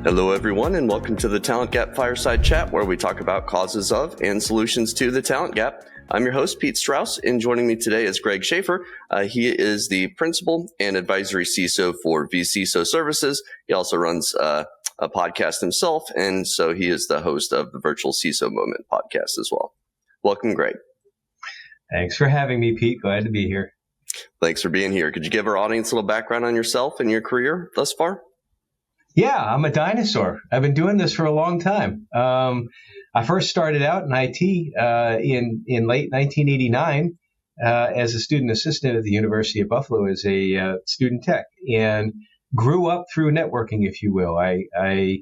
Hello, everyone, and welcome to the Talent Gap Fireside Chat, where we talk about causes of and solutions to the talent gap. I'm your host, Pete Strauss, and joining me today is Greg Schaffer. He is the Principal and Advisory CISO for VCISO Services. He also runs a podcast himself, and so he is the host of the Virtual CISO Moment podcast as well. Welcome, Greg. Thanks for having me, Pete. Glad to be here. Thanks for being here. Could you give our audience a little background on yourself and your career thus far? Yeah, I'm a dinosaur. I've been doing this for a long time. I first started out in IT in late 1989 as a student assistant at the University of Buffalo as a student tech, and grew up through networking, if you will. I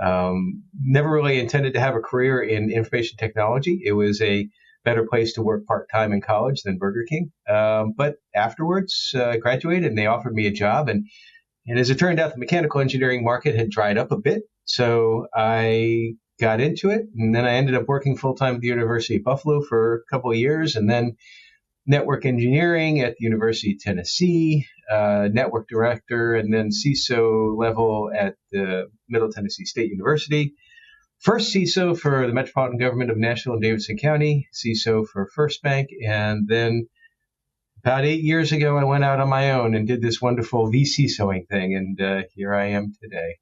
never really intended to have a career in information technology. It was a better place to work part-time in college than Burger King. But afterwards, I graduated and they offered me a job. And as it turned out, the mechanical engineering market had dried up a bit. So I got into it. And then I ended up working full-time at the University of Buffalo for a couple of years. And then network engineering at the University of Tennessee, network director, and then CISO level at the Middle Tennessee State University. First CISO for the Metropolitan Government of Nashville and Davidson County, CISO for First Bank, and then about 8 years ago, I went out on my own and did this wonderful VCISOing thing, and here I am today.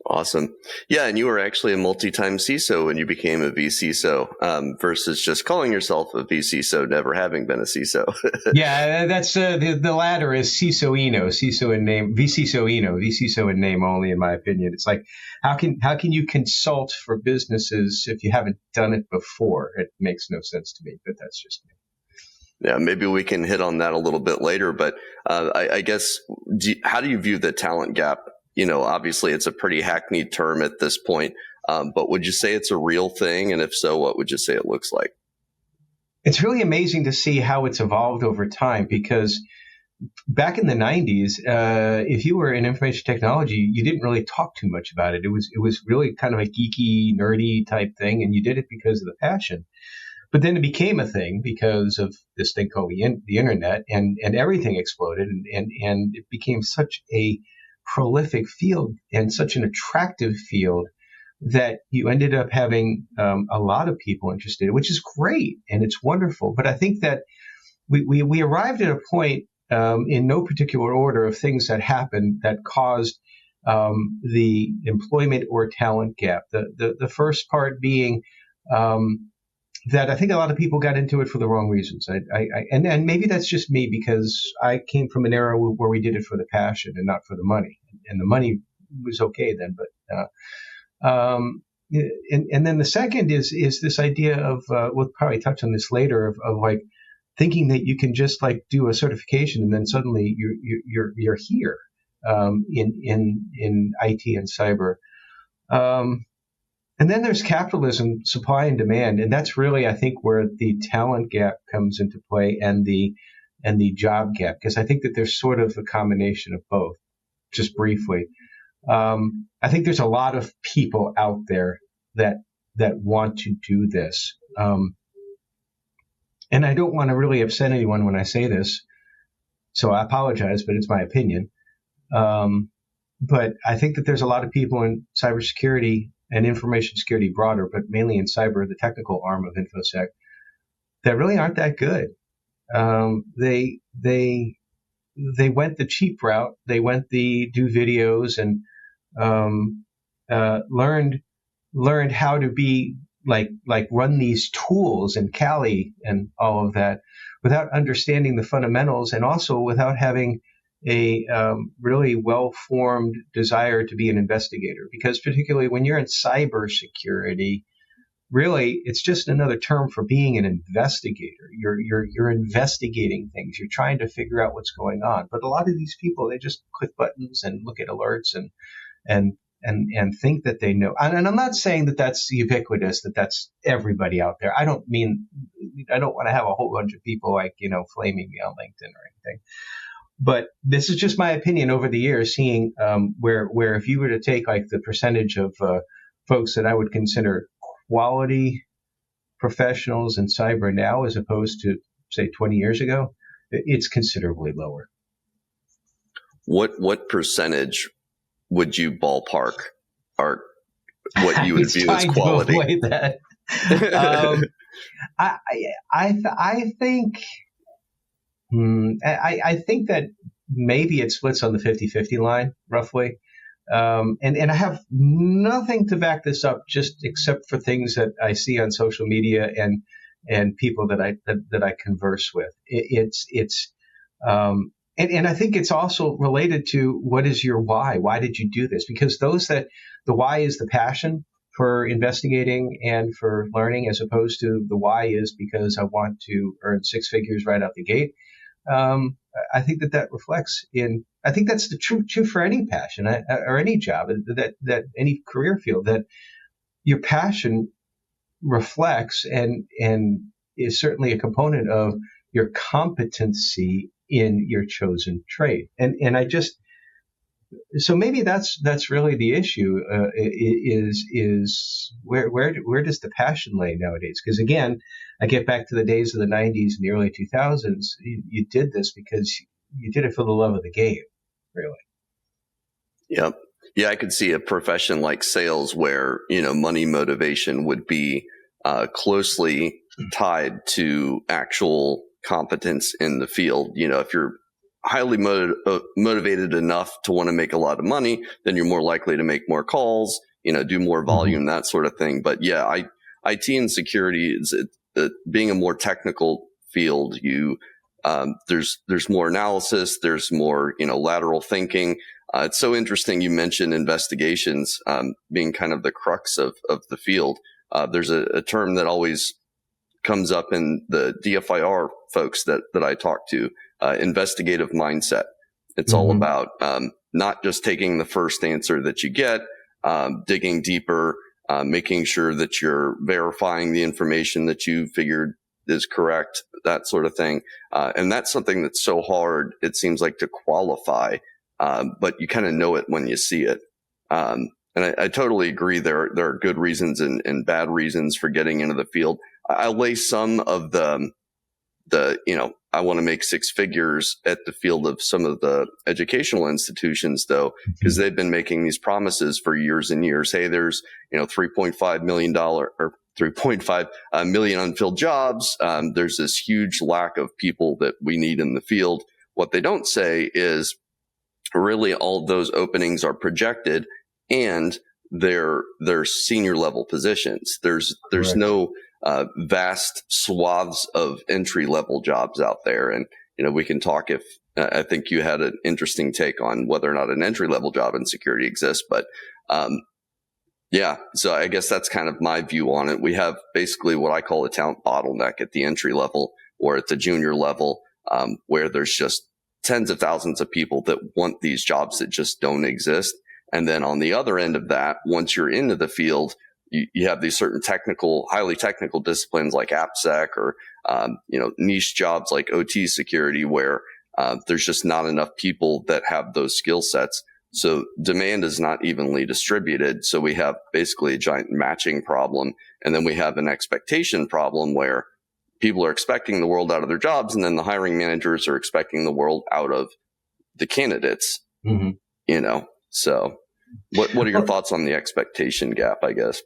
Awesome. Yeah, and you were actually a multi-time CISO when you became a VCISO versus just calling yourself a VCISO, never having been a CISO. Yeah, that's the latter is CISO-ino, CISO in name, VCISO-ino, VCISO in name only, in my opinion. It's like, how can you consult for businesses if you haven't done it before? It makes no sense to me, but that's just me. Yeah, maybe we can hit on that a little bit later, but I guess, how do you view the talent gap? You know, obviously it's a pretty hackneyed term at this point, but would you say it's a real thing? And if so, what would you say it looks like? It's really amazing to see how it's evolved over time, because back in the 90s, if you were in information technology, you didn't really talk too much about it. It was really kind of a geeky, nerdy type thing, and you did it because of the passion. But then it became a thing because of this thing called the internet, and everything exploded, and it became such a prolific field and such an attractive field that you ended up having a lot of people interested, which is great and it's wonderful. But I think that we arrived at a point in no particular order of things that happened that caused the employment or talent gap. The first part being that I think a lot of people got into it for the wrong reasons. And maybe that's just me, because I came from an era where we did it for the passion and not for the money. And the money was okay then, but and then the second is this idea of we'll probably touch on this later of like thinking that you can just like do a certification and then suddenly you're here in IT and cyber. And then there's capitalism, supply and demand, and that's really, I think, where the talent gap comes into play, and the job gap, because I think that there's sort of a combination of both. Just briefly, I think there's a lot of people out there that want to do this, and I don't want to really upset anyone when I say this, so I apologize, but it's my opinion. But I think that there's a lot of people in cybersecurity and information security broader, but mainly in cyber, the technical arm of InfoSec, that really aren't that good. They went the cheap route. They went the do videos and learned how to be like run these tools and Kali and all of that without understanding the fundamentals, and also without having a really well-formed desire to be an investigator. Because particularly when you're in cybersecurity, really it's just another term for being an investigator. You're investigating things. You're trying to figure out what's going on. But a lot of these people, they just click buttons and look at alerts and think that they know. And I'm not saying that that's ubiquitous, that that's everybody out there. I don't want to have a whole bunch of people like, flaming me on LinkedIn or anything. But this is just my opinion over the years, seeing where if you were to take like the percentage of folks that I would consider quality professionals in cyber now as opposed to, say, 20 years ago, it's considerably lower. What percentage would you ballpark are what you would view as quality? To avoid that. I think I think that maybe it splits on the 50-50 line, roughly. And I have nothing to back this up, just except for things that I see on social media and people that I converse with. And I think it's also related to what is your why? Why did you do this? Because the why is the passion for investigating and for learning, as opposed to the why is because I want to earn six figures right out the gate. I think that reflects in. I think that's the true for any passion or any job, that any career field, that your passion reflects and is certainly a component of your competency in your chosen trade. And I just, so maybe that's really the issue, is where does the passion lay nowadays? Because again, I get back to the days of the 90s and the early 2000s. You did this because you did it for the love of the game, really. Yep. Yeah, I could see a profession like sales where, money motivation would be closely tied to actual competence in the field. If you're highly motivated enough to want to make a lot of money, then you're more likely to make more calls, do more volume, that sort of thing. But yeah, IT and security is being a more technical field. There's more analysis, there's more, lateral thinking. It's so interesting. You mentioned investigations being kind of the crux of the field. There's a term that always comes up in the DFIR folks that I talk to, investigative mindset. It's all about not just taking the first answer that you get, digging deeper, making sure that you're verifying the information that you figured is correct, that sort of thing. And that's something that's so hard, it seems like, to qualify, but you kind of know it when you see it. And I totally agree. There are good reasons and bad reasons for getting into the field. I lay some of the I want to make six figures at the field of some of the educational institutions, though, because they've been making these promises for years and years. Hey, there's, $3.5 million or 3.5 million unfilled jobs. There's this huge lack of people that we need in the field. What they don't say is really all of those openings are projected and they're senior level positions. There's no vast swaths of entry level jobs out there. And, we can talk if I think you had an interesting take on whether or not an entry level job in security exists. But yeah, so I guess that's kind of my view on it. We have basically what I call a talent bottleneck at the entry level or at the junior level, where there's just tens of thousands of people that want these jobs that just don't exist. And then on the other end of that, once you're into the field, you have these certain highly technical disciplines like AppSec or, niche jobs like OT security where there's just not enough people that have those skill sets. So demand is not evenly distributed. So we have basically a giant matching problem. And then we have an expectation problem where people are expecting the world out of their jobs. And then the hiring managers are expecting the world out of the candidates, So what are your thoughts on the expectation gap, I guess?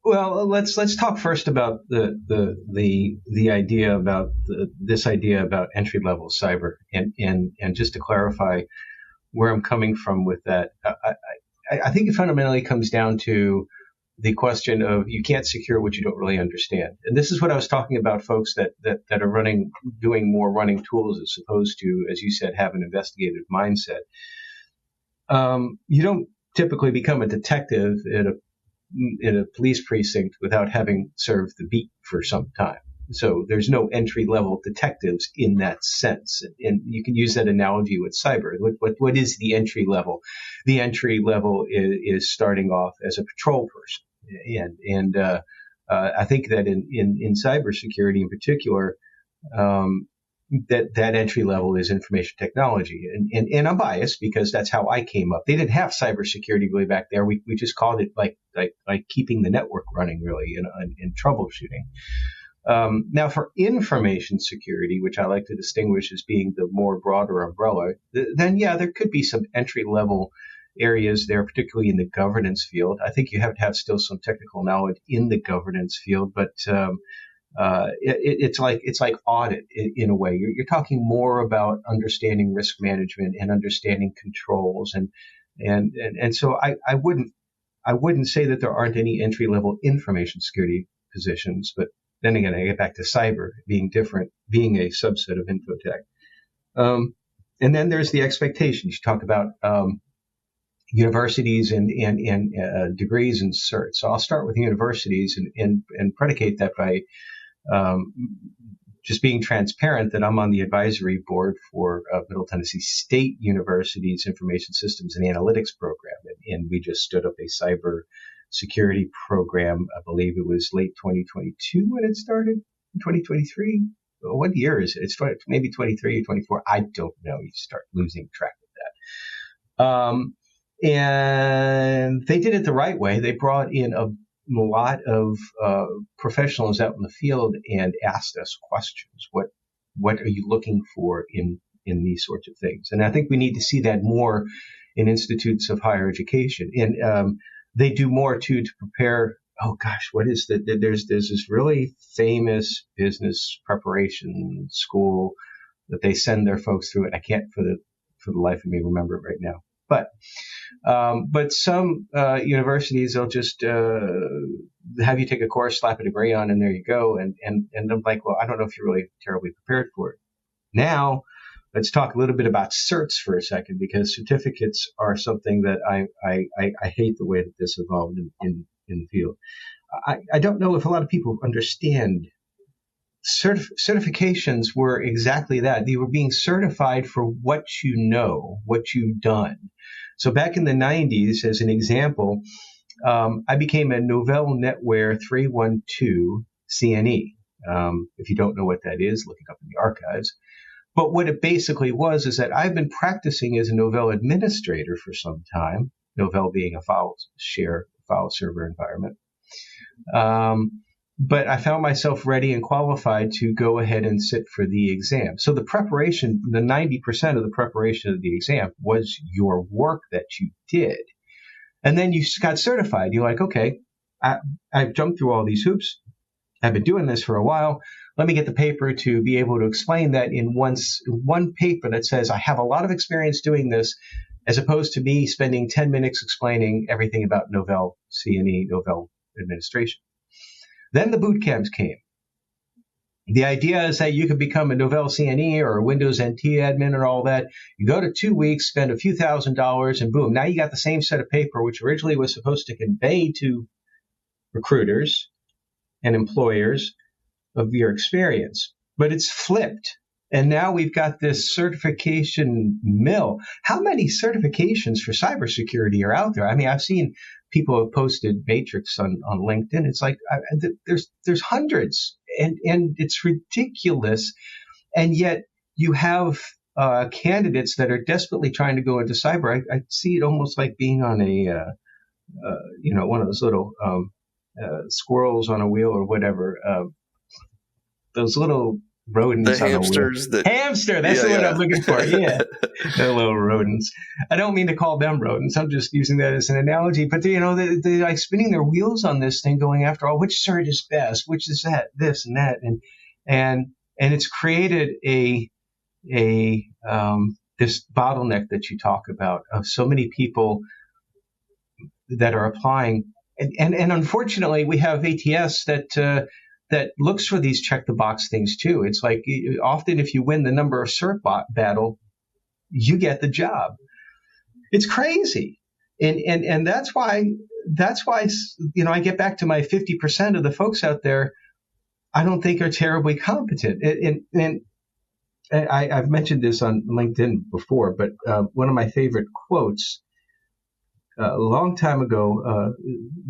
Well, let's talk first about the idea about this idea about entry level cyber, and just to clarify where I'm coming from with that, I think it fundamentally comes down to the question of you can't secure what you don't really understand, and this is what I was talking about, folks that are doing more running tools as opposed to, as you said, have an investigative mindset. You don't typically become a detective in a police precinct without having served the beat for some time. So there's no entry-level detectives in that sense. And you can use that analogy with cyber. What is the entry level? The entry level is starting off as a patrol person. And I think that in cybersecurity in particular, that entry level is information technology. And I'm biased because that's how I came up. They didn't have cybersecurity really back there. We just called it like keeping the network running, really, and troubleshooting. Now for information security, which I like to distinguish as being the more broader umbrella, then yeah, there could be some entry level areas there, particularly in the governance field. I think you have to have still some technical knowledge in the governance field, but it's like audit in a way. You're talking more about understanding risk management and understanding controls, and so I wouldn't say that there aren't any entry level information security positions, but then again, I get back to cyber being different, being a subset of infotech. And then there's the expectations. You talk about universities and degrees and certs. So I'll start with universities and predicate that by just being transparent that I'm on the advisory board for Middle Tennessee State University's Information Systems and Analytics program. And we just stood up a cyber security program. I believe it was late 2022 when it started, 2023. What year is it? It's maybe 23 or 24. I don't know. You start losing track of that. And they did it the right way. They brought in a lot of professionals out in the field and asked us questions. What are you looking for in these sorts of things? And I think we need to see that more in institutes of higher education. And they do more too to prepare. Oh gosh, what is that? There's this really famous business preparation school that they send their folks through, and I can't for the life of me remember it right now. But some universities, they'll just have you take a course, slap a degree on, and there you go. And I'm like, well, I don't know if you're really terribly prepared for it. Now, let's talk a little bit about certs for a second, because certificates are something that I hate the way that this evolved in the field. I don't know if a lot of people understand certifications were exactly that. They were being certified for what you know, what you've done. So back in the 90s, as an example, I became a Novell NetWare 312 CNE. If you don't know what that is, look it up in the archives. But what it basically was is that I've been practicing as a Novell administrator for some time, Novell being a file server environment. But I found myself ready and qualified to go ahead and sit for the exam. So the preparation, the 90% of the preparation of the exam was your work that you did. And then you got certified. You're like, okay, I've jumped through all these hoops. I've been doing this for a while. Let me get the paper to be able to explain that in one paper that says I have a lot of experience doing this, as opposed to me spending 10 minutes explaining everything about Novell CNE, Novell administration. Then the boot camps came. The idea is that you could become a Novell CNE or a Windows NT admin and all that. You go to 2 weeks, spend a few $1,000s, and boom, now you got the same set of paper, which originally was supposed to convey to recruiters and employers of your experience. But it's flipped. And now we've got this certification mill. How many certifications for cybersecurity are out there? I mean, I've seen people have posted Matrix on LinkedIn. It's like there's hundreds, and it's ridiculous. And yet you have candidates that are desperately trying to go into cyber. I see it almost like being on a one of those little squirrels on a wheel or whatever. Those little rodents. The hamsters. Hamster. That's the word I'm looking for. Yeah. They're little rodents. I don't mean to call them rodents. I'm just using that as an analogy. But they're like spinning their wheels on this thing, going after which cert is best, which is that, this and that, and it's created this bottleneck that you talk about of so many people that are applying, and unfortunately we have ATS that looks for these check the box things too. It's like often if you win the number of cert battle, you get the job. It's crazy. And that's why I get back to my 50% of the folks out there I don't think are terribly competent. And I've mentioned this on LinkedIn before, but one of my favorite quotes a long time ago,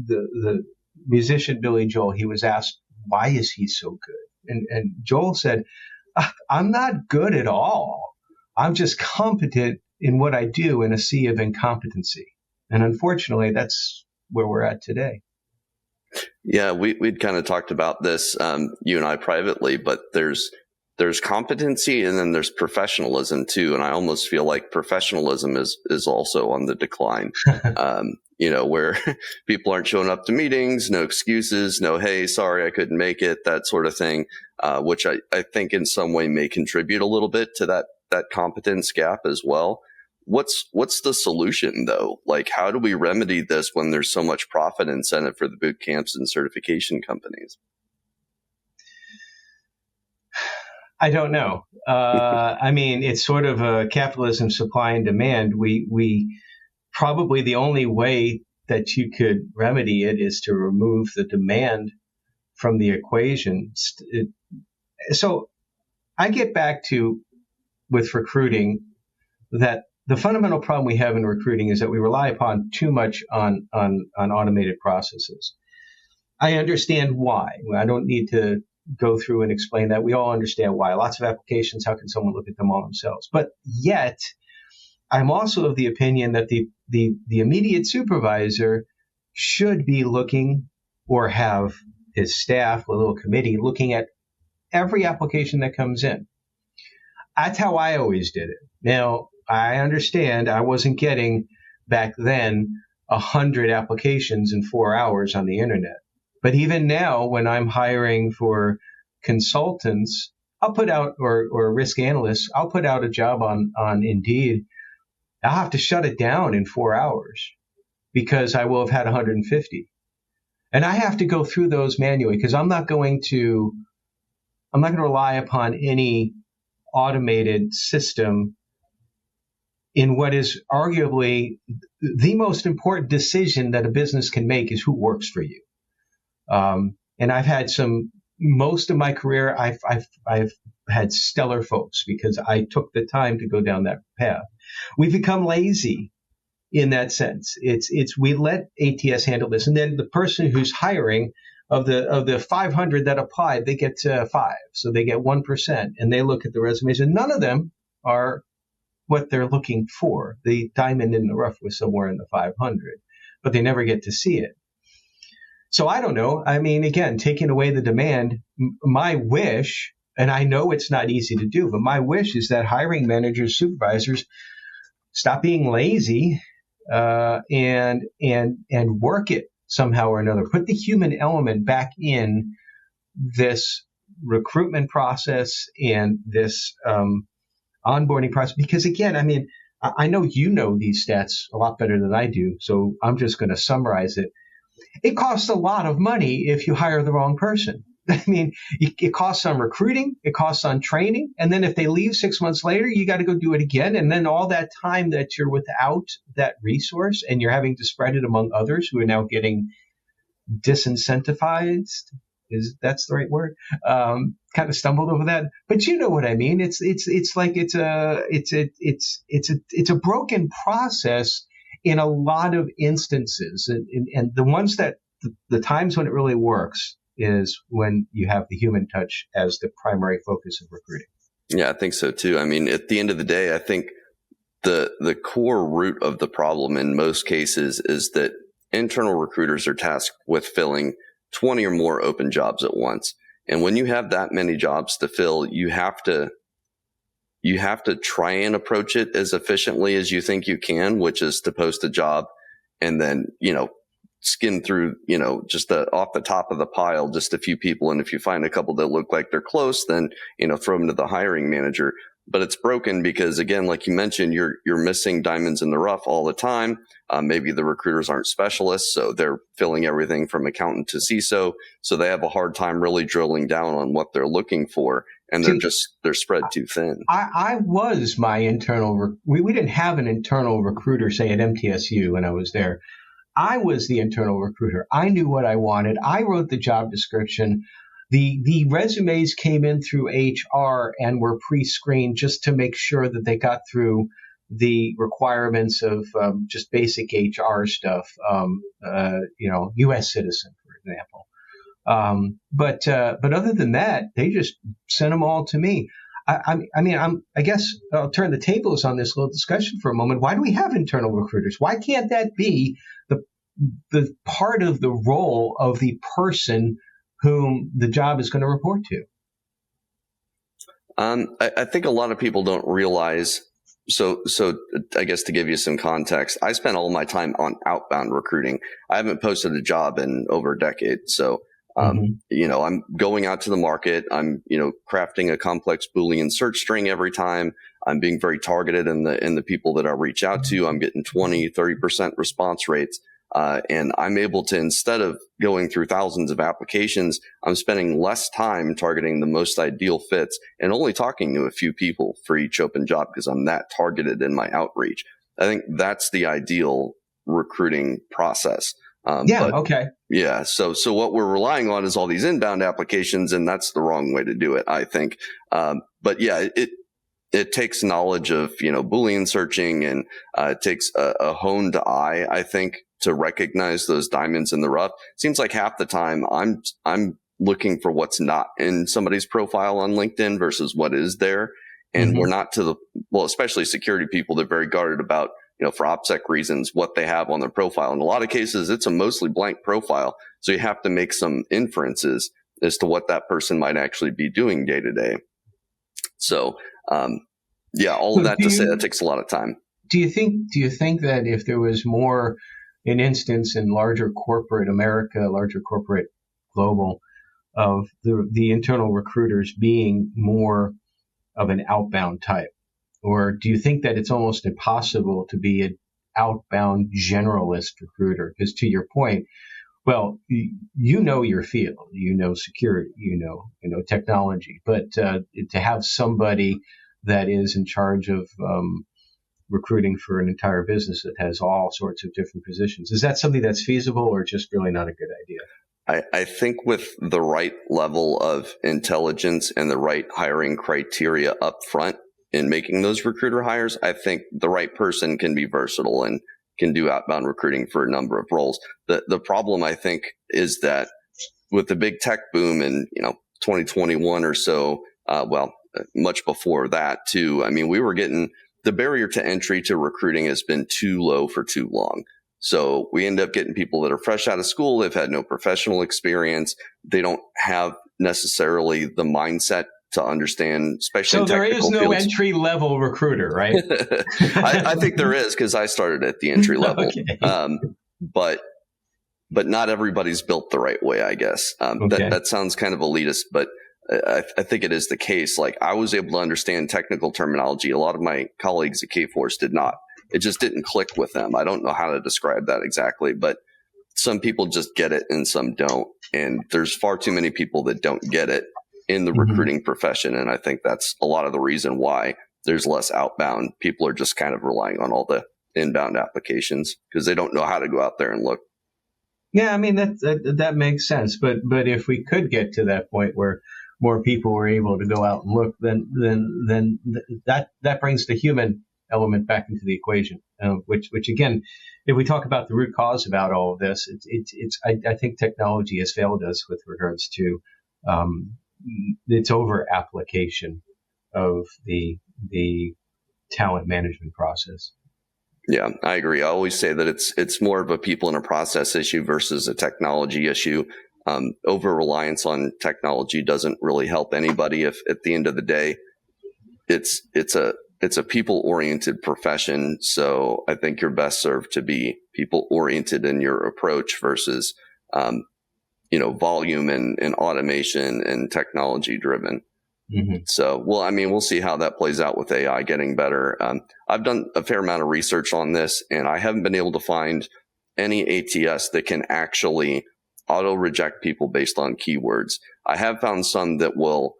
the musician Billy Joel, he was asked, why is he so good? And Joel said, I'm not good at all. I'm just competent in what I do in a sea of incompetency. And unfortunately, that's where we're at today. Yeah, we'd kind of talked about this, you and I privately, but there's there's competency and then there's professionalism too. And I almost feel like professionalism is also on the decline. Where people aren't showing up to meetings, no excuses, no, hey, sorry, I couldn't make it, that sort of thing, which I think in some way may contribute a little bit to that competence gap as well. What's the solution though? Like, how do we remedy this when there's so much profit incentive for the boot camps and certification companies? I don't know. It's sort of a capitalism, supply and demand. We probably the only way that you could remedy it is to remove the demand from the equation. So I get back to, with recruiting, that the fundamental problem we have in recruiting is that we rely upon too much on automated processes. I understand why. I don't need to go through and explain that. We all understand why. Lots of applications, how can someone look at them all themselves? But yet, I'm also of the opinion that the immediate supervisor should be looking, or have his staff, a little committee, looking at every application that comes in. That's how I always did it. Now, I understand I wasn't getting back then 100 applications in 4 hours on the internet. But even now, when I'm hiring for consultants, I'll put out, or risk analysts, I'll put out a job on Indeed. I'll have to shut it down in 4 hours because I will have had 150. And I have to go through those manually because I'm not going to rely upon any automated system in what is arguably the most important decision that a business can make, is who works for you. And I've had most of my career, I've had stellar folks because I took the time to go down that path. We've become lazy in that sense. We let ATS handle this, and then the person who's hiring, of the 500 that applied, they get 5, so they get 1%, and they look at the resumes, and none of them are what they're looking for. The diamond in the rough was somewhere in the 500, but they never get to see it. So I don't know. I mean, again, taking away the demand, my wish, and I know it's not easy to do, but my wish is that hiring managers, supervisors, stop being lazy and work it somehow or another. Put the human element back in this recruitment process and this onboarding process. Because again, I mean, I know you know these stats a lot better than I do, so I'm just going to summarize it. It costs a lot of money if you hire the wrong person. I mean, it costs on recruiting, it costs on training, and then if they leave 6 months later, you got to go do it again. And then all that time that you're without that resource and you're having to spread it among others who are now getting disincentivized. That's the right word? Kind of stumbled over that, but you know what I mean. It's like it's a broken process in a lot of instances, and the ones that the times when it really works is when you have the human touch as the primary focus of recruiting. Yeah, I think so too. I mean, at the end of the day, I think the core root of the problem in most cases is that internal recruiters are tasked with filling 20 or more open jobs at once. And when you have that many jobs to fill, you have to try and approach it as efficiently as you think you can, which is to post a job and then, skim through, just off the top of the pile, just a few people. And if you find a couple that look like they're close, then, throw them to the hiring manager. But it's broken because, again, like you mentioned, you're missing diamonds in the rough all the time. Maybe the recruiters aren't specialists, so they're filling everything from accountant to CISO. So they have a hard time really drilling down on what they're looking for. And they're spread too thin. I was my internal, we didn't have an internal recruiter, say at MTSU when I was there. I was the internal recruiter. I knew what I wanted. I wrote the job description. The resumes came in through HR and were pre-screened just to make sure that they got through the requirements of just basic HR stuff, U.S. citizen, for example. But other than that, they just sent them all to me. I guess I'll turn the tables on this little discussion for a moment. Why do we have internal recruiters? Why can't that be the part of the role of the person whom the job is going to report to? I think a lot of people don't realize. So I guess to give you some context, I spent all my time on outbound recruiting. I haven't posted a job in over a decade. So, I'm going out to the market. I'm, crafting a complex Boolean search string every time. I'm being very targeted in the people that I reach out to. I'm getting 20, 30% response rates. And I'm able to, instead of going through thousands of applications, I'm spending less time targeting the most ideal fits and only talking to a few people for each open job because I'm that targeted in my outreach. I think that's the ideal recruiting process. Okay. Yeah. So what we're relying on is all these inbound applications, and that's the wrong way to do it, I think. But yeah, it takes knowledge of, Boolean searching, and it takes a honed eye, I think, to recognize those diamonds in the rough. Seems like half the time I'm looking for what's not in somebody's profile on LinkedIn versus what is there. And we're not especially security people, they're very guarded about, for OPSEC reasons, what they have on their profile. In a lot of cases, it's a mostly blank profile. So you have to make some inferences as to what that person might actually be doing day to day. So, all of that to say that takes a lot of time. Do you think that if there was more an instance in larger corporate America, larger corporate global, of the internal recruiters being more of an outbound type? Or do you think that it's almost impossible to be an outbound generalist recruiter? Because to your point, well, your field, security, technology, but to have somebody that is in charge of recruiting for an entire business that has all sorts of different positions, is that something that's feasible or just really not a good idea? I think with the right level of intelligence and the right hiring criteria up front in making those recruiter hires, I think the right person can be versatile and can do outbound recruiting for a number of roles. The problem, I think, is that with the big tech boom in 2021 or so, much before that too, I mean, we were getting the barrier to entry to recruiting has been too low for too long. So we end up getting people that are fresh out of school. They've had no professional experience. They don't have necessarily the mindset to understand, especially. So there is no fields. entry level recruiter, right? I think there is, because I started at the entry level. Okay. But not everybody's built the right way, I guess. That sounds kind of elitist, but I think it is the case. Like, I was able to understand technical terminology. A lot of my colleagues at K-Force did not. It just didn't click with them. I don't know how to describe that exactly, but some people just get it and some don't. And there's far too many people that don't get it in the recruiting profession. And I think that's a lot of the reason why there's less outbound. People are just kind of relying on all the inbound applications because they don't know how to go out there and look. Yeah, I mean, that makes sense. But if we could get to that point where more people were able to go out and look, then that brings the human element back into the equation, which again, if we talk about the root cause about all of this, I think technology has failed us with regards to its over application of the talent management process. Yeah, I agree. I always say that it's more of a people and a process issue versus a technology issue. Over reliance on technology doesn't really help anybody if at the end of the day it's a people-oriented profession. So I think you're best served to be people-oriented in your approach versus, volume and automation and technology-driven. So, we'll see how that plays out with AI getting better. I've done a fair amount of research on this, and I haven't been able to find any ATS that can actually auto-reject people based on keywords. I have found some that will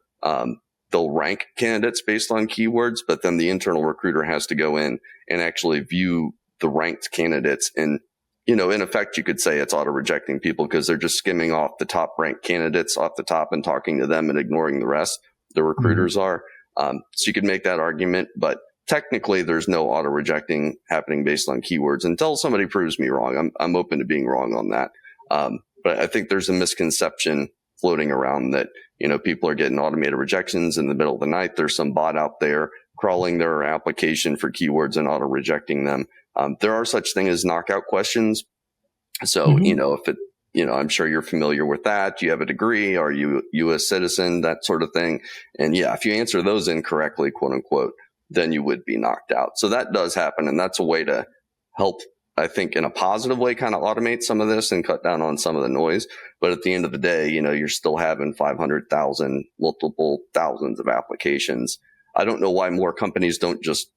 they'll rank candidates based on keywords, but then the internal recruiter has to go in and actually view the ranked candidates. And, in effect, you could say it's auto-rejecting people because they're just skimming off the top ranked candidates off the top and talking to them and ignoring the rest. The recruiters are. So you could make that argument, but technically there's no auto-rejecting happening based on keywords until somebody proves me wrong. I'm open to being wrong on that. But I think there's a misconception floating around that, people are getting automated rejections in the middle of the night. There's some bot out there crawling their application for keywords and auto rejecting them. There are such things as knockout questions. So, I'm sure you're familiar with that. Do you have a degree? Are you a U.S. citizen? That sort of thing. And yeah, if you answer those incorrectly, quote unquote, then you would be knocked out. So that does happen. And that's a way to help, I think, in a positive way, kind of automate some of this and cut down on some of the noise. But at the end of the day, you're still having 500,000, multiple thousands of applications. I don't know why more companies don't just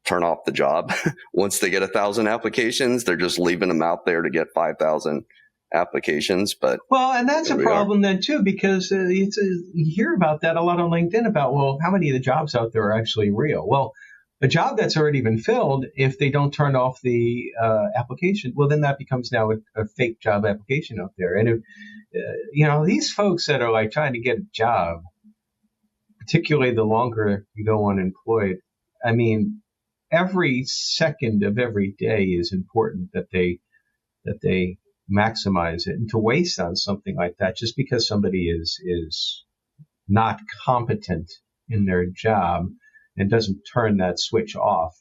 turn off the job. Once they get 1,000 applications, they're just leaving them out there to get 5,000 applications. But and that's a problem then too, because you hear about that a lot on LinkedIn about, well, how many of the jobs out there are actually real? Well, a job that's already been filled, if they don't turn off the application, well, then that becomes now a fake job application out there. And if, these folks that are like trying to get a job, particularly the longer you go unemployed, I mean, every second of every day is important that they maximize it. And to waste on something like that just because somebody is not competent in their job and doesn't turn that switch off,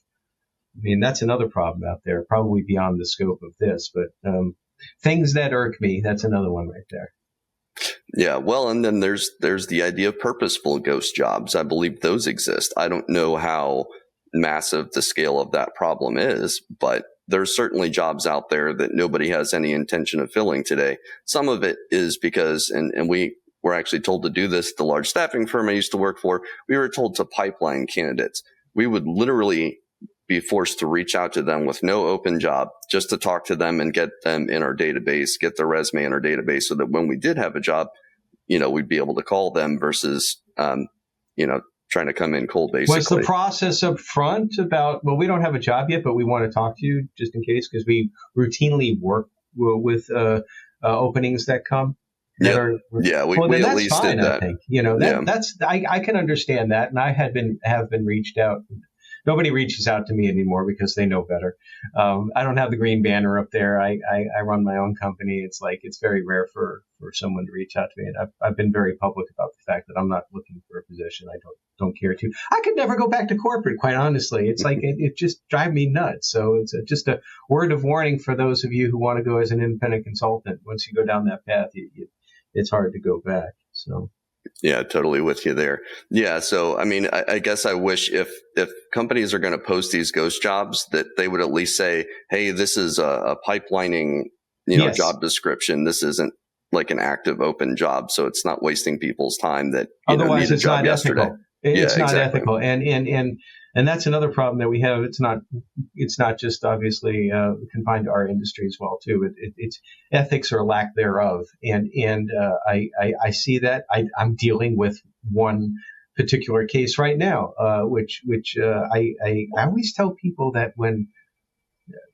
I mean, that's another problem out there, probably beyond the scope of this. But things that irk me, that's another one right there. Yeah, well, and then there's the idea of purposeful ghost jobs. I believe those exist. I don't know how massive the scale of that problem is, but there's certainly jobs out there that nobody has any intention of filling today. Some of it is because, and we were actually told to do this at the large staffing firm I used to work for, we were told to pipeline candidates. We would literally be forced to reach out to them with no open job just to talk to them and get them in our database, get their resume in our database so that when we did have a job, we'd be able to call them versus, trying to come in cold, basically. Was the process up front about, well, we don't have a job yet, but we want to talk to you just in case, because we routinely work with openings that come? We at least did that. I think. That's I can understand that, and I have been reached out. Nobody reaches out to me anymore because they know better. I don't have the green banner up there. I run my own company. It's very rare for someone to reach out to me. And I've been very public about the fact that I'm not looking for a position. I don't care to. I could never go back to corporate, quite honestly. It's like it just drives me nuts. So it's just a word of warning for those of you who want to go as an independent consultant. Once you go down that path, it's hard to go back. So. Yeah, totally with you there. Yeah. So, I mean, I guess I wish if companies are going to post these ghost jobs that they would at least say, hey, this is a pipelining, yes, job description. This isn't like an active open job. So it's not wasting people's time that otherwise need a it's job not yesterday. Ethical. It's not exactly. ethical. And that's another problem that we have. It's not just obviously confined to our industry as well too. It's ethics or lack thereof. And I see that. I'm dealing with one particular case right now, which I always tell people that when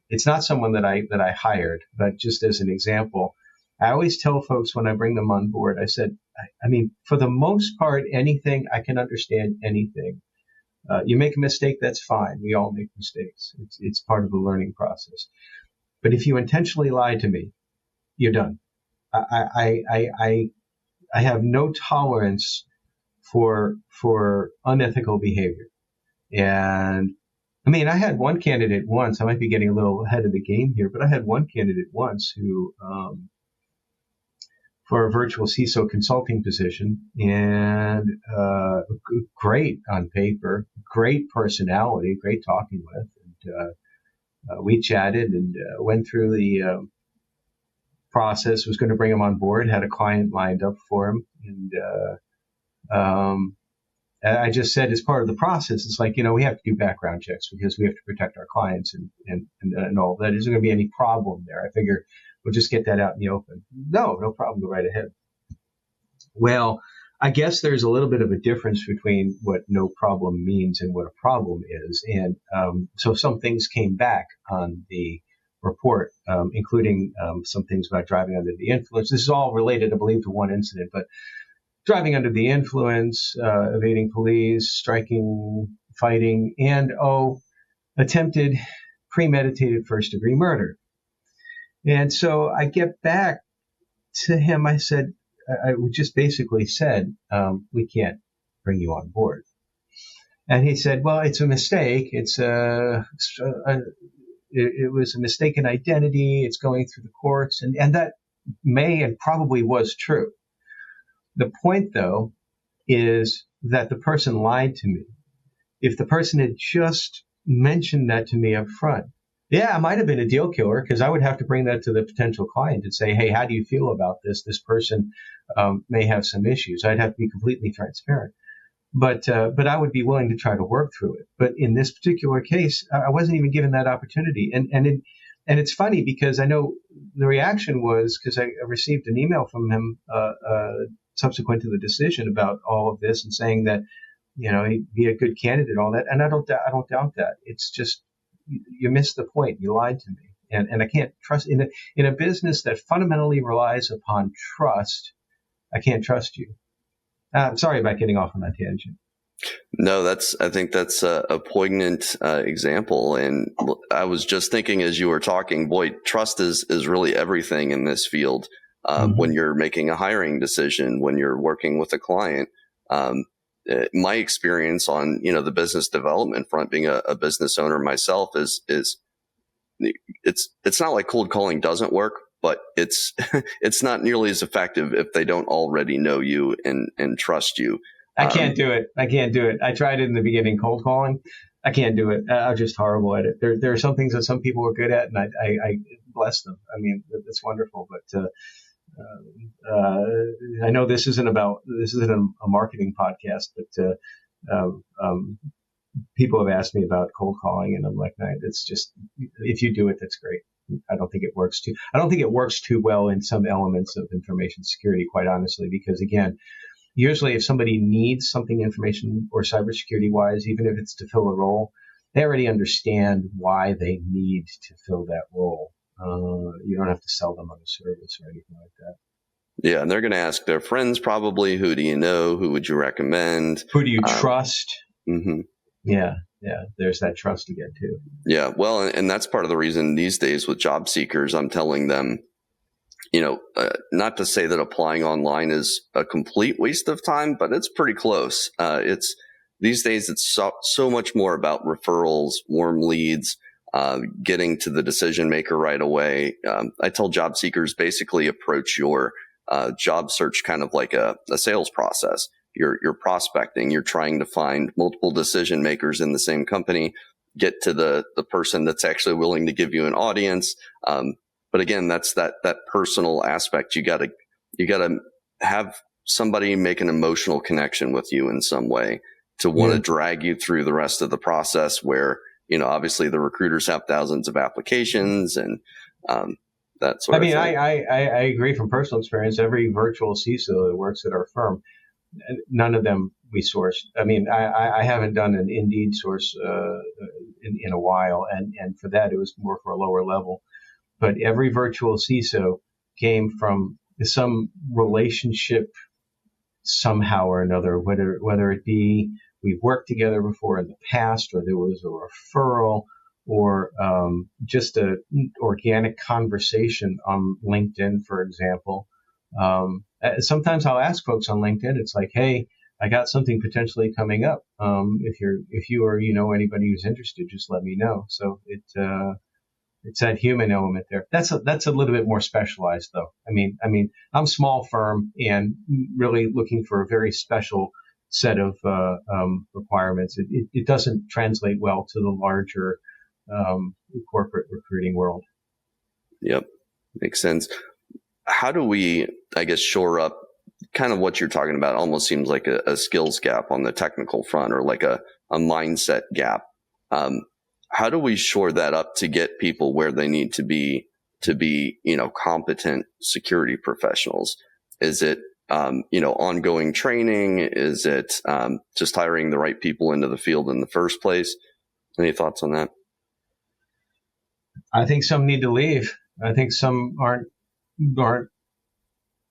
it's not someone that I hired, but just as an example, I always tell folks when I bring them on board, I said, I mean, for the most part, anything, I can understand anything. You make a mistake, that's fine. We all make mistakes. It's part of the learning process. But if you intentionally lie to me, you're done. I have no tolerance for unethical behavior. And I mean, I had one candidate once, I might be getting a little ahead of the game here, but I had one candidate once who, for a virtual CISO consulting position, and great on paper, great personality, great talking with. And we chatted and went through the process, was going to bring him on board, had a client lined up for him. And I just said, as part of the process, it's like, we have to do background checks because we have to protect our clients and all that. Isn't going to be any problem there. I figure we'll just get that out in the open. No problem. Go right ahead. Well, I guess there's a little bit of a difference between what no problem means and what a problem is. And so some things came back on the report, including some things about driving under the influence. This is all related, I believe, to one incident, but driving under the influence, evading police, striking, fighting, and attempted premeditated first-degree murder. And so I get back to him. I said, I just basically said, we can't bring you on board. And he said, well, it's a mistake. It was a mistaken identity. It's going through the courts. And that may and probably was true. The point, though, is that the person lied to me. If the person had just mentioned that to me up front, yeah, it might have been a deal killer, because I would have to bring that to the potential client and say, hey, how do you feel about this? This person may have some issues. I'd have to be completely transparent. But I would be willing to try to work through it. But in this particular case, I wasn't even given that opportunity. And it's funny, because I know the reaction was, because I received an email from him subsequent to the decision about all of this, and saying that, he'd be a good candidate and all that. And I don't doubt that. It's just, you missed the point. You lied to me. And I can't trust in a business that fundamentally relies upon trust. I can't trust you. I'm sorry about getting off on that tangent. No, I think that's a poignant example. And I was just thinking as you were talking, boy, trust is really everything in this field. When you're making a hiring decision, when you're working with a client. My experience on, the business development front, being a business owner myself, is it's not like cold calling doesn't work, but it's not nearly as effective if they don't already know you and trust you. I can't do it. I tried it in the beginning, cold calling. I can't do it. I'm just horrible at it. There are some things that some people are good at, and I bless them. I mean, it's wonderful, but I know this isn't a marketing podcast, but people have asked me about cold calling, and I'm like, no, it's just, if you do it, that's great. I don't think it works too well in some elements of information security, quite honestly, because again, usually if somebody needs something information or cybersecurity wise, even if it's to fill a role, they already understand why they need to fill that role. You don't have to sell them on a service or anything like that. Yeah, and they're going to ask their friends probably, who do you know? Who would you recommend? Who do you trust? Mm-hmm. Yeah, there's that trust again too. Yeah, well, and that's part of the reason these days with job seekers, I'm telling them, not to say that applying online is a complete waste of time, but it's pretty close. These days it's so much more about referrals, warm leads, getting to the decision maker right away. I tell job seekers basically approach your job search kind of like a sales process. You're prospecting. You're trying to find multiple decision makers in the same company, get to the person that's actually willing to give you an audience. But again, that's that personal aspect. You got to have somebody make an emotional connection with you in some way to want to drag you through the rest of the process, where, obviously the recruiters have thousands of applications and that sort of thing. I agree from personal experience. Every virtual CISO that works at our firm, none of them we sourced. I mean, I haven't done an Indeed source in a while, and for that it was more for a lower level. But every virtual CISO came from some relationship somehow or another, whether it be we've worked together before in the past, or there was a referral, or just an organic conversation on LinkedIn, for example. Sometimes I'll ask folks on LinkedIn, it's like, hey, I got something potentially coming up. If you or anybody who's interested, just let me know. So it's that human element there. That's a little bit more specialized, though. I mean, I'm small firm and really looking for a very special set of requirements. It doesn't translate well to the larger corporate recruiting world. Yep, makes sense. How do we, I guess, shore up kind of what you're talking about? Almost seems like a skills gap on the technical front, or like a mindset gap. How do we shore that up to get people where they need to be, competent security professionals? Is it, ongoing training? Is it just hiring the right people into the field in the first place? Any thoughts on that? I think some need to leave. I think some aren't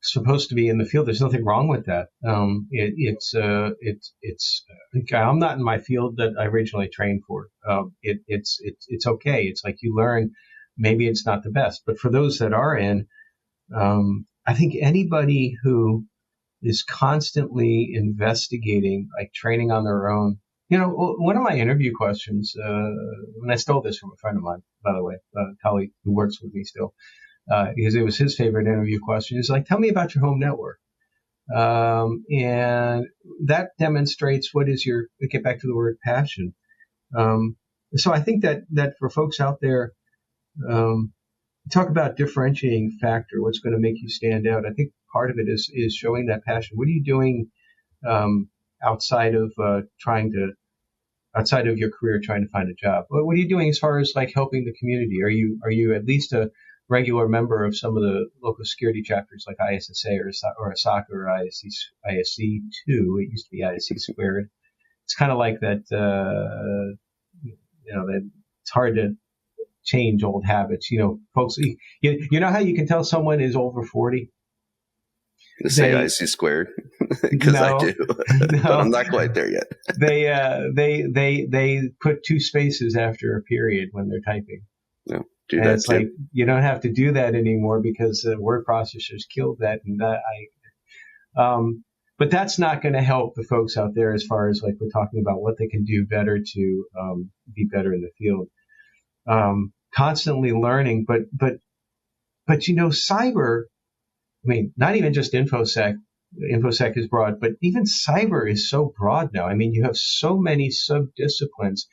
supposed to be in the field. There's nothing wrong with that. I'm not in my field that I originally trained for. It's okay. It's like you learn. Maybe it's not the best, but for those that are in, I think anybody who is constantly investigating, like training on their own. One of my interview questions, and I stole this from a friend of mine, by the way, a colleague who works with me still. because it was his favorite interview question. He's like, tell me about your home network. And that demonstrates get back to the word passion. So I think that for folks out there, talk about differentiating factor, what's going to make you stand out. I think part of it is showing that passion. What are you doing outside of your career trying to find a job? What are you doing as far as like helping the community? Are you at least a regular member of some of the local security chapters like ISSA or ASACA or ISC2? It used to be ISC squared. It's kind of like that, that it's hard to change old habits. Folks, you know how you can tell someone is over 40? To say IC squared, because I do, but I'm not quite there yet. They put 2 spaces after a period when they're typing. No, do and that it's too. like you don't have to do that anymore because word processors killed that. But that's not going to help the folks out there as far as like we're talking about what they can do better to be better in the field. Constantly learning, but cyber. I mean, not even just InfoSec. InfoSec is broad, but even cyber is so broad now. I mean, you have so many sub-disciplines.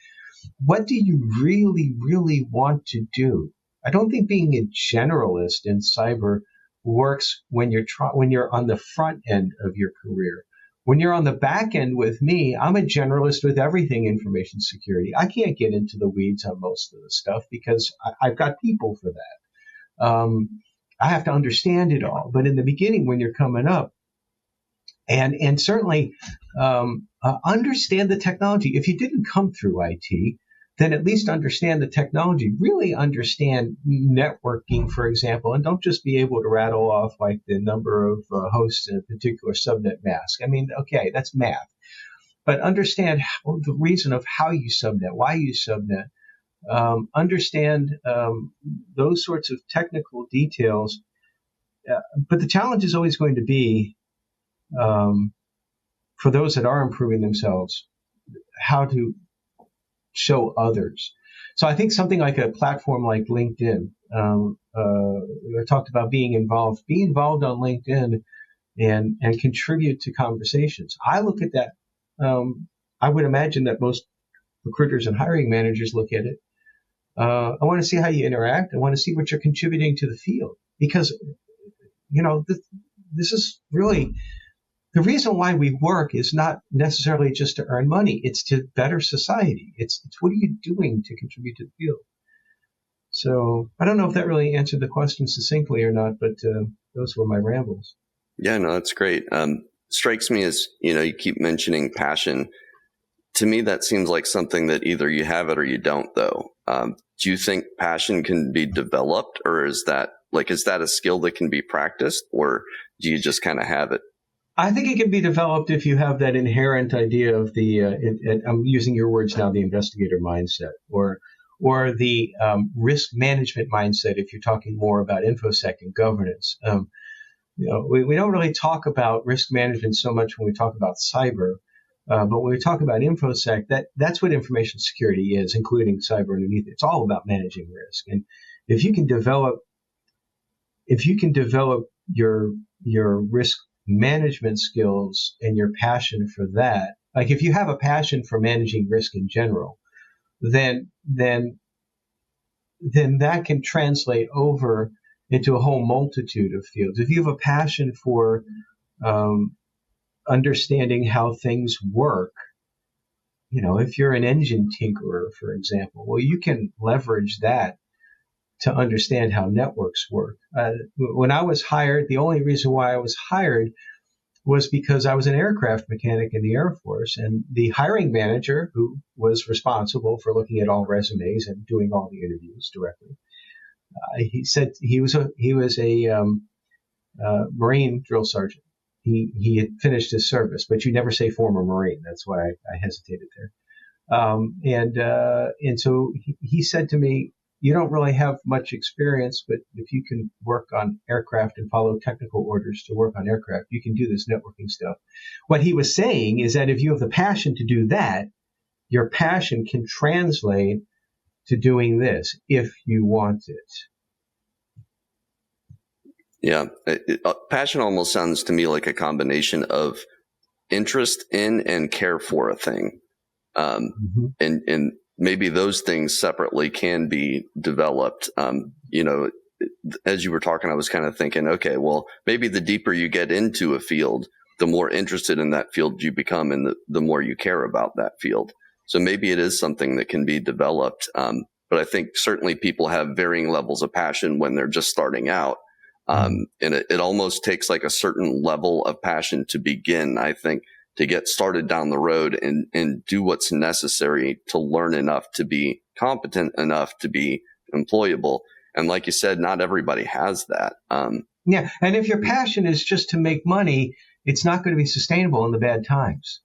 What do you really, really want to do? I don't think being a generalist in cyber works when you're on the front end of your career. When you're on the back end with me, I'm a generalist with everything information security. I can't get into the weeds on most of the stuff because I've got people for that. I have to understand it all. But in the beginning, when you're coming up, and certainly understand the technology. If you didn't come through IT, then at least understand the technology. Really understand networking, for example, and don't just be able to rattle off like the number of hosts in a particular subnet mask. I mean, okay, that's math. But understand the reason of how you subnet, why you subnet. Understand those sorts of technical details. But the challenge is always going to be, for those that are improving themselves, how to show others. So I think something like a platform like LinkedIn, I talked about being involved. Be involved on LinkedIn and contribute to conversations. I look at that. I would imagine that most recruiters and hiring managers look at it. I want to see how you interact. I want to see what you're contributing to the field because, this is really the reason why we work is not necessarily just to earn money. It's to better society. It's what are you doing to contribute to the field? So I don't know if that really answered the question succinctly or not, but those were my rambles. Yeah, no, that's great. Strikes me as, you keep mentioning passion. To me, that seems like something that either you have it or you don't, though. Do you think passion can be developed, or is that a skill that can be practiced, or do you just kind of have it? I think it can be developed if you have that inherent idea of I'm using your words now, the investigator mindset, or the risk management mindset if you're talking more about InfoSec and governance. We don't really talk about risk management so much when we talk about cyber. But when we talk about InfoSec, that's what information security is, including cyber underneath it. It's all about managing risk. And if you can develop your risk management skills and your passion for that, like if you have a passion for managing risk in general, then that can translate over into a whole multitude of fields. If you have a passion for understanding how things work, if you're an engine tinkerer, for example, well, you can leverage that to understand how networks work. When I was hired, the only reason why I was hired was because I was an aircraft mechanic in the Air Force, and the hiring manager, who was responsible for looking at all resumes and doing all the interviews directly, he said he was a Marine drill sergeant. He had finished his service, but you never say former Marine. That's why I hesitated there. And so he said to me, you don't really have much experience, but if you can work on aircraft and follow technical orders to work on aircraft, you can do this networking stuff. What he was saying is that if you have the passion to do that, your passion can translate to doing this if you want it. Yeah. Passion almost sounds to me like a combination of interest in and care for a thing. And maybe those things separately can be developed. As you were talking, I was kind of thinking, okay, well, maybe the deeper you get into a field, the more interested in that field you become, and the more you care about that field. So maybe it is something that can be developed. But I think certainly people have varying levels of passion when they're just starting out. And it almost takes like a certain level of passion to begin, I think, to get started down the road and do what's necessary to learn enough to be competent enough to be employable. And like you said, not everybody has that. Yeah. And if your passion is just to make money, it's not going to be sustainable in the bad times.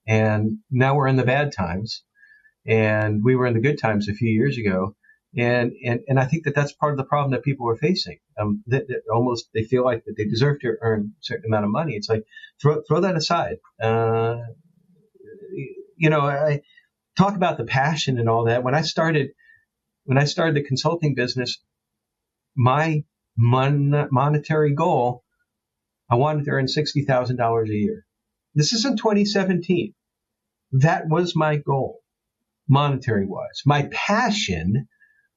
And now we're in the bad times, and we were in the good times a few years ago. And I think that's part of the problem that people are facing. That almost they feel like that they deserve to earn a certain amount of money. It's like throw that aside. I talk about the passion and all that. When I started the consulting business, my monetary goal, I wanted to earn $60,000 a year. This is in 2017. That was my goal, monetary wise. My passion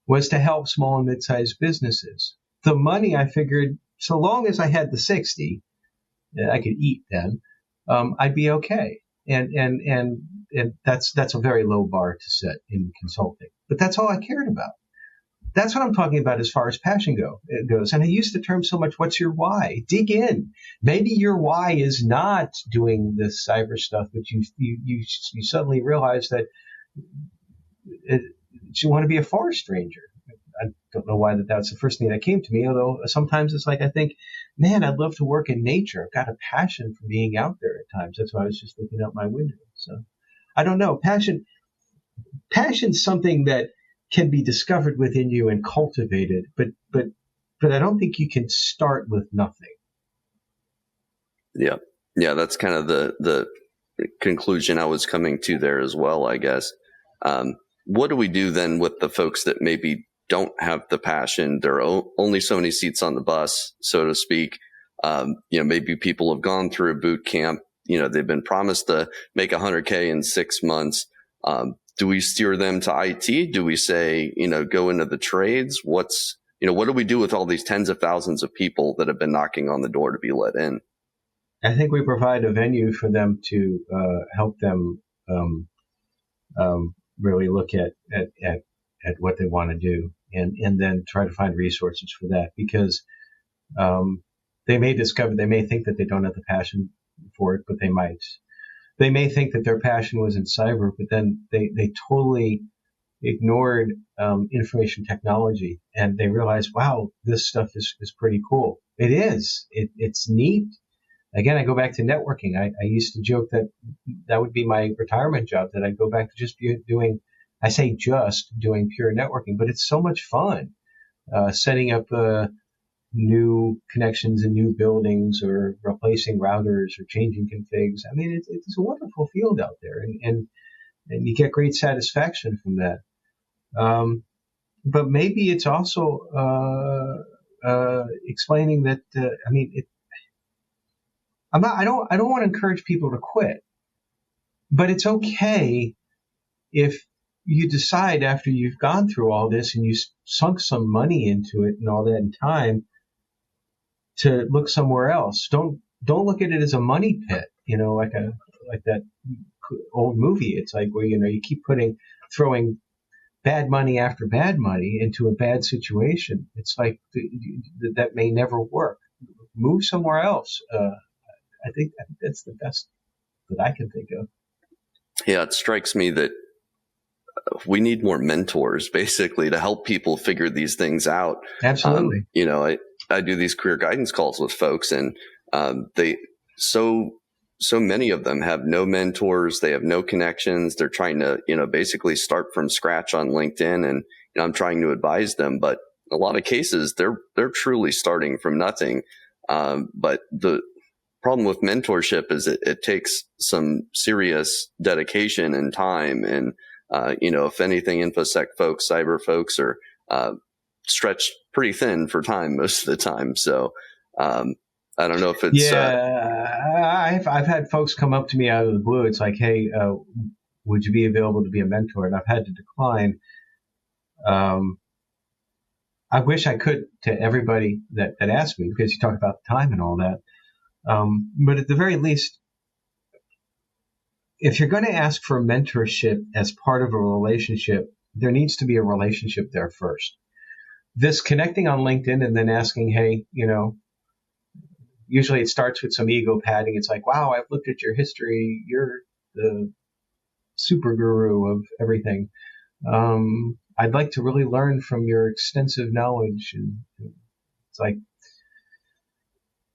was to help small and mid-sized businesses. The money, I figured, so long as I had the 60, I could eat then, I'd be okay. And that's a very low bar to set in consulting. But that's all I cared about. That's what I'm talking about as far as passion goes. And I use the term so much, what's your why? Dig in. Maybe your why is not doing this cyber stuff, but you suddenly realize that you want to be a forest ranger. I don't know why that's the first thing that came to me, although sometimes it's like I think, man, I'd love to work in nature. I've got a passion for being out there at times. That's why I was just looking out my window. So I don't know. Passion's something that can be discovered within you and cultivated, but I don't think you can start with nothing. Yeah. That's kind of the conclusion I was coming to there as well, I guess. What do we do then with the folks that maybe don't have the passion? There are only so many seats on the bus, so to speak. Maybe people have gone through a boot camp. They've been promised to make $100K in 6 months. Do we steer them to IT? Do we say, go into the trades? What do we do with all these tens of thousands of people that have been knocking on the door to be let in? I think we provide a venue for them to help them really look at what they want to do, and then try to find resources for that, because they may think that they don't have the passion for it, but they might. They may think that their passion was in cyber, but then they totally ignored information technology, and they realized, wow, this stuff is pretty cool. It is. It's neat. Again, I go back to networking. I used to joke that would be my retirement job, that I'd go back to just doing pure networking, but it's so much fun setting up new connections in new buildings, or replacing routers, or changing configs. I mean, it's a wonderful field out there, and you get great satisfaction from that. But maybe it's also explaining that. I don't want to encourage people to quit, but it's okay if you decide after you've gone through all this and you sunk some money into it and all that in time, to look somewhere else. Don't look at it as a money pit, like that old movie. It's like where, you keep throwing bad money after bad money into a bad situation. It's like that may never work. Move somewhere else. I think that's the best that I can think of. Yeah, it strikes me that we need more mentors, basically, to help people figure these things out. Absolutely. I do these career guidance calls with folks, and so many of them have no mentors. They have no connections. They're trying to, basically start from scratch on LinkedIn, and I'm trying to advise them, but in a lot of cases, they're truly starting from nothing. But the problem with mentorship is it takes some serious dedication and time, and if anything, InfoSec folks, cyber folks are stretched pretty thin for time most of the time. So I don't know if it's I've had folks come up to me out of the blue. It's like, hey, would you be available to be a mentor? And I've had to decline. I wish I could to everybody that asked me, because you talk about the time and all that. But at the very least, if you're going to ask for mentorship as part of a relationship, there needs to be a relationship there first. This connecting on LinkedIn and then asking, hey, usually it starts with some ego padding. It's like, wow, I've looked at your history. You're the super guru of everything. I'd like to really learn from your extensive knowledge. And it's like,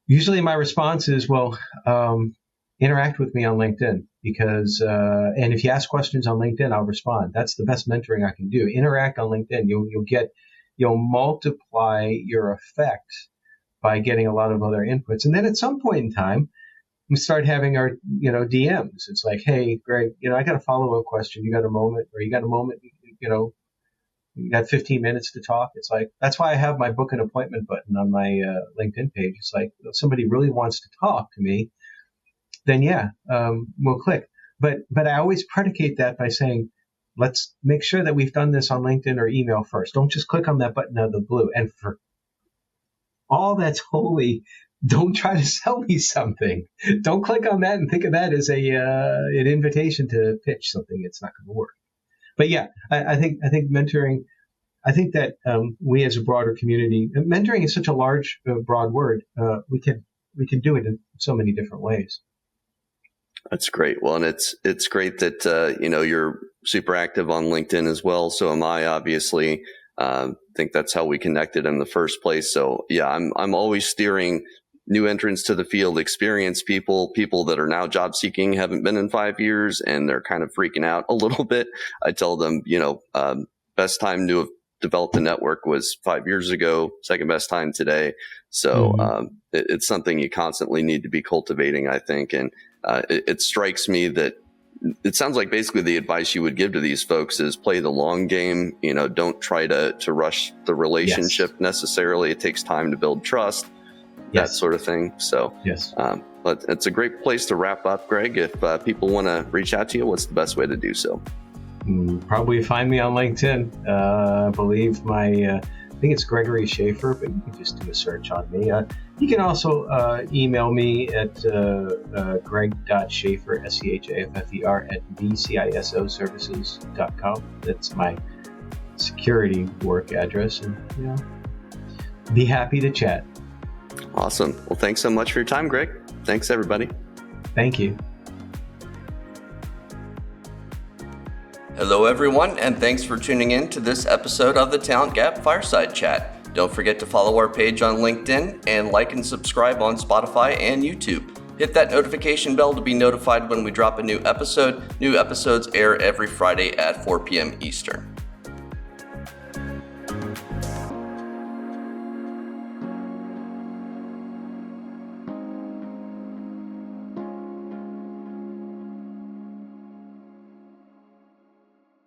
usually my response is, well, interact with me on LinkedIn, because, and if you ask questions on LinkedIn, I'll respond. That's the best mentoring I can do. Interact on LinkedIn. You'll multiply your effect by getting a lot of other inputs. And then at some point in time, we start having our, DMs. It's like, hey, Greg, I got a follow-up question. You got a moment, you got 15 minutes to talk. It's like, that's why I have my book an appointment button on my LinkedIn page. It's like, if somebody really wants to talk to me, then we'll click. But I always predicate that by saying, let's make sure that we've done this on LinkedIn or email first. Don't just click on that button out of the blue. And for all that's holy, don't try to sell me something. Don't click on that and think of that as an invitation to pitch something. It's not going to work. But I think mentoring. I think that we as a broader community, mentoring is such a large, broad word. We can do it in so many different ways. That's great. Well, and it's great that you're super active on LinkedIn as well. So am I, obviously. I think that's how we connected in the first place. So I'm always steering new entrants to the field, experienced people that are now job seeking, haven't been in 5 years, and they're kind of freaking out a little bit. I tell them, best time to have developed a network was 5 years ago, second best time today. So it's something you constantly need to be cultivating, I think. And it strikes me that it sounds like basically the advice you would give to these folks is play the long game. Don't try to rush the relationship necessarily. It takes time to build trust, that sort of thing. So, but it's a great place to wrap up, Greg. If people want to reach out to you, what's the best way to do so? Probably find me on LinkedIn. I believe I think it's Gregory Schaffer, but you can just do a search on me. You can also email me at greg.schaffer, SCHAFFER, at VCISO That's my security work address. And, be happy to chat. Awesome. Well, thanks so much for your time, Greg. Thanks, everybody. Thank you. Hello, everyone, and thanks for tuning in to this episode of the Talent Gap Fireside Chat. Don't forget to follow our page on LinkedIn and like and subscribe on Spotify and YouTube. Hit that notification bell to be notified when we drop a new episode. New episodes air every Friday at 4 p.m. Eastern.